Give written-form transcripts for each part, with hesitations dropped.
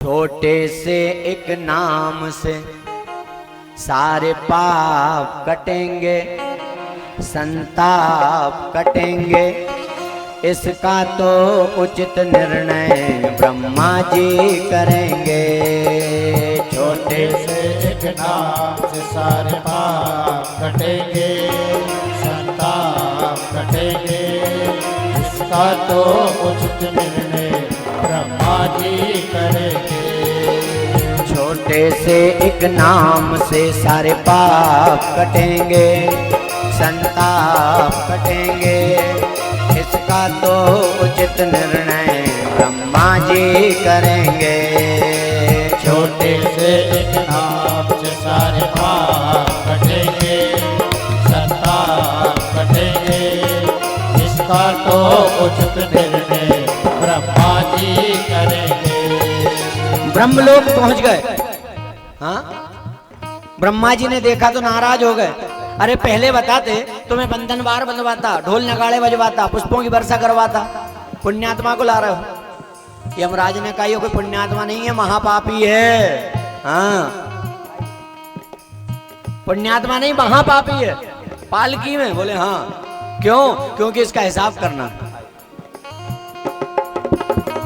छोटे से एक नाम से सारे पाप कटेंगे, संताप कटेंगे, इसका तो उचित निर्णय ब्रह्मा जी करेंगे। छोटे से एक नाम से सारे पाप कटेंगे, संताप कटेंगे, इसका तो उचित निर्णय ब्रह्मा जी करेंगे। छोटे से एक नाम से सारे पाप कटेंगे, संताप कटेंगे, इसका तो उचित निर्णय ब्रह्मा जी करेंगे। छोटे से एक नाम से सारे पाप कटेंगे, संताप कटेंगे, इसका तो उचित निर्णय ब्रह्मा जी करेंगे। ब्रह्मलोक पहुंच गए। हाँ, ब्रह्मा जी ने देखा तो नाराज हो गए। अरे पहले बताते तो मैं बंधन बार बंधवाता, ढोल नगाड़े बजवाता, पुष्पों की वर्षा करवाता, पुण्यात्मा को ला रहे हो। यमराज ने कहा ये कोई पुण्यात्मा नहीं है, महापापी है। हाँ, पुण्यात्मा नहीं, महापापी है। पालकी में बोले हाँ, क्यों? क्योंकि इसका हिसाब करना।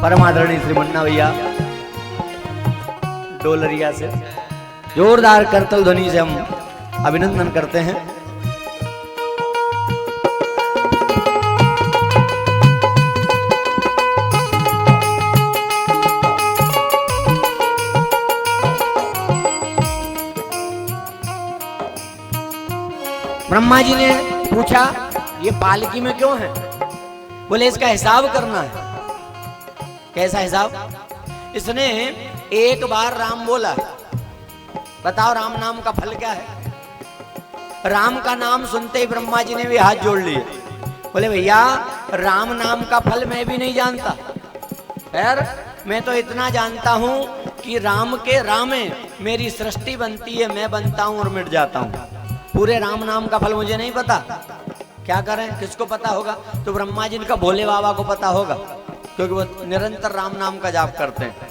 परमादरणीय श्री मुन्ना भैया डोलरिया से जोरदार करतल ध्वनि से हम अभिनंदन करते हैं। ब्रह्मा जी ने पूछा ये पालकी में क्यों है? बोले इसका हिसाब करना है। कैसा हिसाब? इसने एक बार राम बोला। बताओ राम नाम का फल क्या है? राम का नाम सुनते ही ब्रह्मा जी ने भी हाथ जोड़ लिए। बोले भैया राम नाम का फल मैं भी नहीं जानता, खैर मैं तो इतना जानता हूं कि राम के रामे मेरी सृष्टि बनती है, मैं बनता हूं और मिट जाता हूं। पूरे राम नाम का फल मुझे नहीं पता। क्या करें, किसको पता होगा? तो ब्रह्मा जी का भोले बाबा को पता होगा, क्योंकि वो निरंतर राम नाम का जाप करते हैं।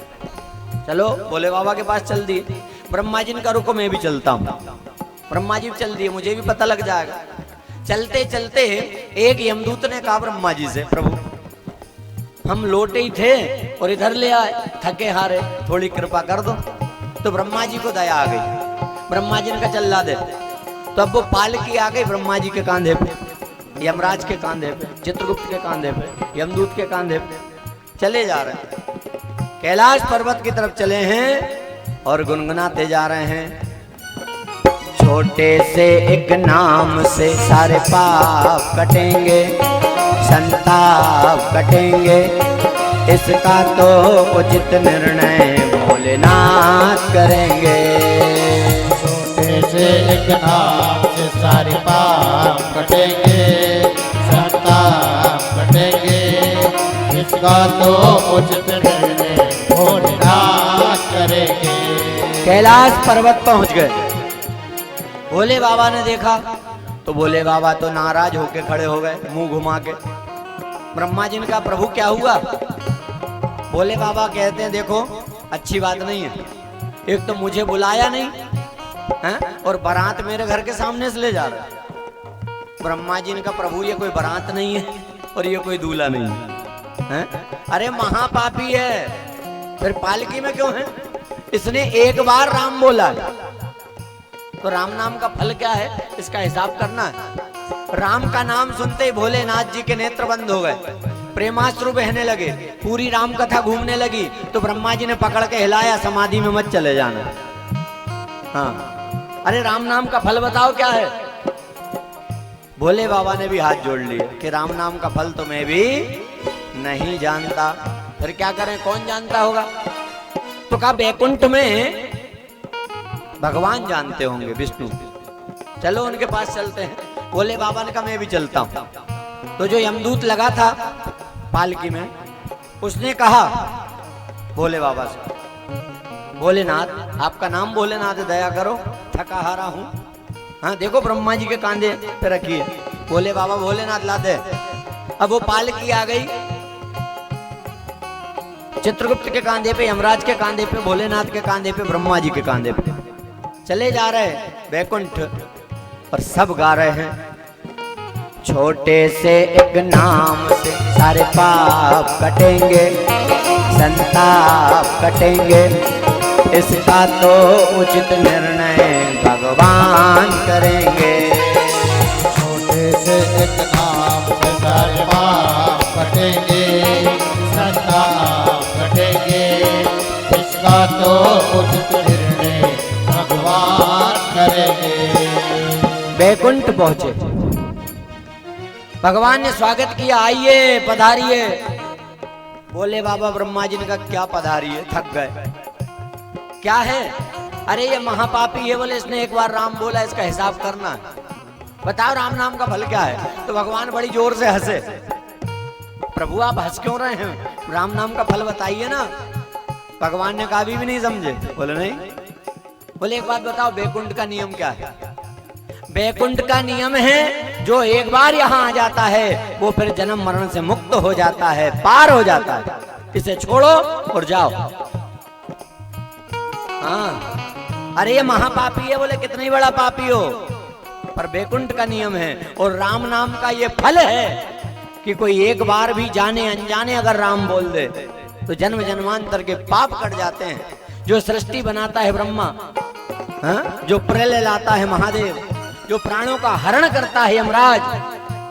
चलो भोले बाबा के पास चल दिए। ब्रह्मा जी का रुको मैं भी चलता हूँ। ब्रह्मा जी चल दिए, मुझे भी पता लग जाएगा। चलते चलते एक यमदूत ने कहा ब्रह्मा जी से, प्रभु हम लौटे ही थे और इधर ले आए, थके हारे, थोड़ी कृपा कर दो। तो ब्रह्मा जी को दया आ गई। ब्रह्मा जी ने कहा चल्ला दे। तो अब वो पालकी आ गई ब्रह्मा जी के कांधे पे, यमराज के कांधे पे, चित्रगुप्त के कांधे पे, यमदूत के कांधे पे। चले जा रहे हैं, कैलाश पर्वत की तरफ चले हैं और गुनगुनाते जा रहे हैं। छोटे से एक नाम से सारे पाप कटेंगे, संताप कटेंगे, इसका तो उचित निर्णय भोलेनाथ करेंगे। छोटे से एक नाम से सारे पाप कटेंगे, संताप कटेंगे, इसका तो उचित निर्णय भोलेनाथ करेंगे। कैलाश पर्वत पहुंच गए। भोले बाबा ने देखा तो भोले बाबा तो नाराज होके खड़े हो गए, मुंह घुमा के। ब्रह्मा जी ने कहा प्रभु क्या हुआ? भोले बाबा कहते हैं देखो अच्छी बात नहीं है, एक तो मुझे बुलाया नहीं है और बारात मेरे घर के सामने से ले जा रहा है। ब्रह्मा जी ने कहा प्रभु ये कोई बारात नहीं है और ये कोई दूल्हा नहीं है। अरे महापापी है, फिर पालकी में क्यों है? इसने एक बार राम बोला है, तो राम नाम का फल क्या है इसका हिसाब करना है। राम का नाम सुनते ही भोलेनाथ जी के नेत्र बंद हो गए, प्रेमाश्रु बहने लगे, पूरी राम कथा घूमने लगी। तो ब्रह्मा जी ने पकड़ के हिलाया, समाधि में मत चले जाना। हाँ, अरे राम नाम का फल बताओ क्या है? भोले बाबा ने भी हाथ जोड़ लिए कि राम नाम का फल तो मैं भी नहीं जानता। फिर क्या करें, कौन जानता होगा? तो कहा बैकुंठ में भगवान जानते होंगे, विष्णु, चलो उनके पास चलते हैं। भोले बाबा ने कहा मैं भी चलता हूं। तो जो यमदूत लगा था पालकी में, उसने कहा भोले बाबा से, भोलेनाथ आपका नाम भोलेनाथ है, दया करो, थका हारा हूं। हाँ देखो ब्रह्मा जी के कांधे पे रखिए। भोले बाबा भोलेनाथ लाते। अब वो पालकी आ गई, चित्रगुप्त के कांधे पे, यमराज के कांधे पे, भोलेनाथ के कांधे पे, ब्रह्मा जी के कांधे पे चले जा रहे हैं वैकुंठ, और सब गा रहे हैं, छोटे से एक नाम से सारे पाप कटेंगे, संताप कटेंगे, इसका तो उचित निर्णय भगवान करेंगे। छोटे से एक नाम से सारे पाप कटेंगे, संताप कटेंगे, इसका तो उचित निर्णय भगवान करेंगे। वैकुंठ पहुंचे, भगवान ने स्वागत किया, आइए पधारिए। बोले बाबा ब्रह्मा जी ने कहा क्या पधारिए, थक गए। क्या है? अरे ये महापापी है, बोले इसने एक बार राम बोला, इसका हिसाब करना है, बताओ राम नाम का फल क्या है। तो भगवान बड़ी जोर से हंसे। प्रभु आप हंस क्यों रहे हैं, राम नाम का फल बताइए ना। भगवान ने कहा अभी भी नहीं समझे। बोले नहीं। बोले एक बात बताओ, वैकुंठ का नियम क्या है? वैकुंठ का नियम है जो एक बार यहाँ आ जाता है वो फिर जन्म मरण से मुक्त हो जाता है, पार हो जाता है। इसे छोड़ो और जाओ। हाँ, अरे ये महापापी है, बोले कितना ही बड़ा पापी हो, पर वैकुंठ का नियम है और राम नाम का ये फल है कि कोई एक बार भी जाने अनजाने अगर राम बोल दे तो जन्म जन्मांतर के पाप कट जाते हैं। जो सृष्टि बनाता है ब्रह्मा, हाँ? जो प्रलय लाता है महादेव, जो प्राणों का हरण करता है यमराज,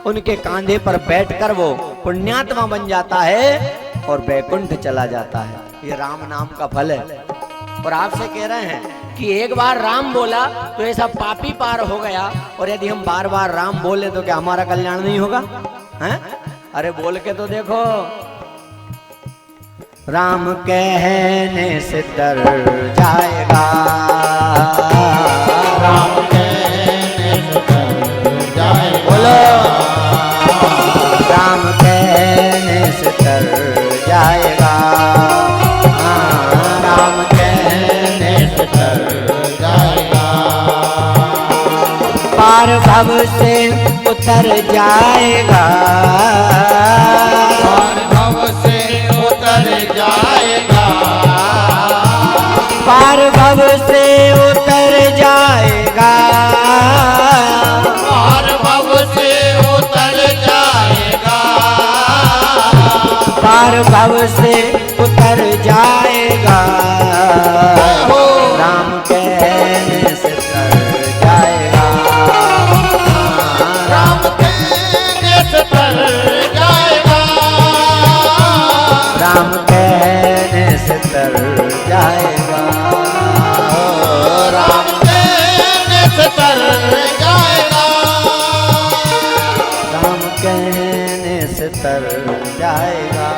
उनके कांधे पर बैठकर वो पुण्यात्मा बन जाता है और वैकुंठ चला जाता है। ये राम नाम का फल है। और आपसे कह रहे हैं कि एक बार राम बोला तो ऐसा पापी पार हो गया, और यदि हम बार बार राम बोले तो क्या हमारा कल्याण नहीं होगा? हैं? अरे बोल के तो देखो, राम कहने से तर जाएगा, राम कहने से तर जाएगा, बोलो राम कहने से तर जाएगा, हाँ राम कहने से तर जाएगा, पार भव से उतर जाएगा, पार भव से उतर जाएगा, पार भव से उतर जाएगा, पार भव से उतर जाएगा, पार भव से उतर जाएगा, राम कहने से तर जाएगा, राम कहने से तर जाएगा, राम कहने से तर जाएगा, राम कहने से तर जाएगा, राम कहने से तर जाएगा।